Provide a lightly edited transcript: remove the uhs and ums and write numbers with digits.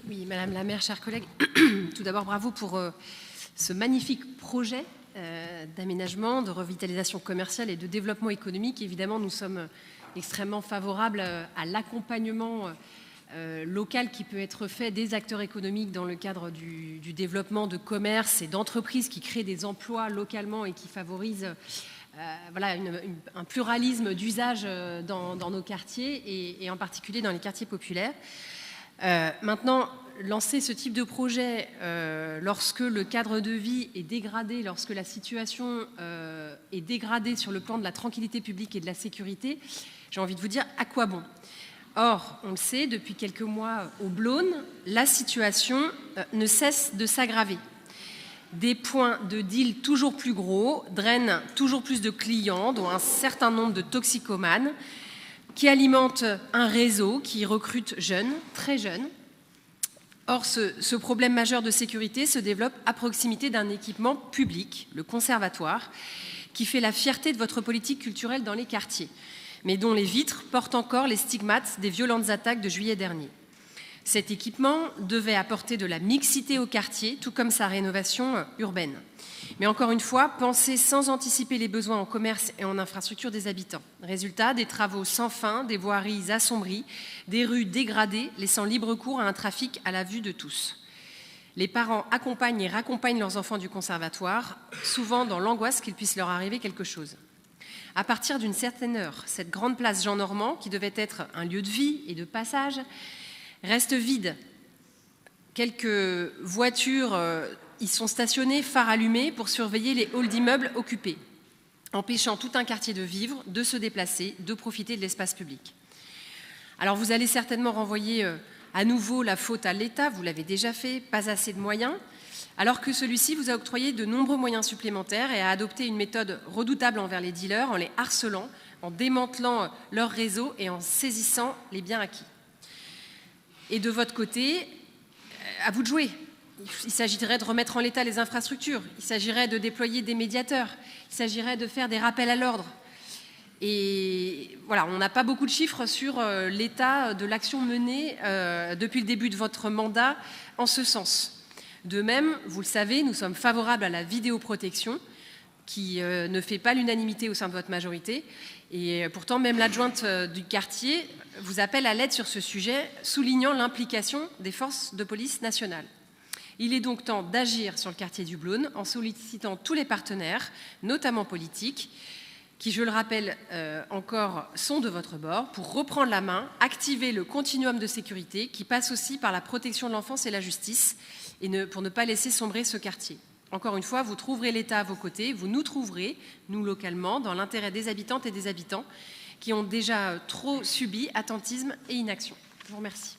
Oui, Madame la maire, chers collègues, tout d'abord bravo pour ce magnifique projet d'aménagement, de revitalisation commerciale et de développement économique. Évidemment, nous sommes extrêmement favorables à l'accompagnement local qui peut être fait des acteurs économiques dans le cadre du développement de commerce et d'entreprises qui créent des emplois localement et qui favorisent un pluralisme d'usage dans nos quartiers et en particulier dans les quartiers populaires. Maintenant, lancer ce type de projet lorsque le cadre de vie est dégradé, lorsque la situation est dégradée sur le plan de la tranquillité publique et de la sécurité, j'ai envie de vous dire à quoi bon. Or, on le sait, depuis quelques mois au Blône, la situation ne cesse de s'aggraver. Des points de deal toujours plus gros drainent toujours plus de clients, dont un certain nombre de toxicomanes, qui alimente un réseau qui recrute jeunes, très jeunes. Or, ce problème majeur de sécurité se développe à proximité d'un équipement public, le conservatoire, qui fait la fierté de votre politique culturelle dans les quartiers, mais dont les vitres portent encore les stigmates des violentes attaques de juillet dernier. Cet équipement devait apporter de la mixité au quartier, tout comme sa rénovation urbaine. Mais encore une fois, penser sans anticiper les besoins en commerce et en infrastructure des habitants. Résultat, des travaux sans fin, des voiries assombries, des rues dégradées, laissant libre cours à un trafic à la vue de tous. Les parents accompagnent et raccompagnent leurs enfants du conservatoire, souvent dans l'angoisse qu'il puisse leur arriver quelque chose. À partir d'une certaine heure, cette grande place Jean Normand, qui devait être un lieu de vie et de passage, reste vide. Quelques voitures y sont stationnées, phares allumés, pour surveiller les halls d'immeubles occupés, empêchant tout un quartier de vivre, de se déplacer, de profiter de l'espace public. Alors vous allez certainement renvoyer à nouveau la faute à l'État, vous l'avez déjà fait, pas assez de moyens, alors que celui-ci vous a octroyé de nombreux moyens supplémentaires et a adopté une méthode redoutable envers les dealers en les harcelant, en démantelant leur réseau et en saisissant les biens acquis. Et de votre côté, à vous de jouer. Il s'agirait de remettre en l'état les infrastructures, il s'agirait de déployer des médiateurs, il s'agirait de faire des rappels à l'ordre. Et voilà, on n'a pas beaucoup de chiffres sur l'état de l'action menée depuis le début de votre mandat en ce sens. De même, vous le savez, nous sommes favorables à la vidéoprotection qui ne fait pas l'unanimité au sein de votre majorité. Et pourtant, même l'adjointe du quartier vous appelle à l'aide sur ce sujet, soulignant l'implication des forces de police nationales. Il est donc temps d'agir sur le quartier du Blône en sollicitant tous les partenaires, notamment politiques, qui, je le rappelle encore, sont de votre bord, pour reprendre la main, activer le continuum de sécurité qui passe aussi par la protection de l'enfance et la justice, et pour ne pas laisser sombrer ce quartier. Encore une fois, vous trouverez l'État à vos côtés, vous nous trouverez, nous localement, dans l'intérêt des habitantes et des habitants qui ont déjà trop subi attentisme et inaction. Je vous remercie.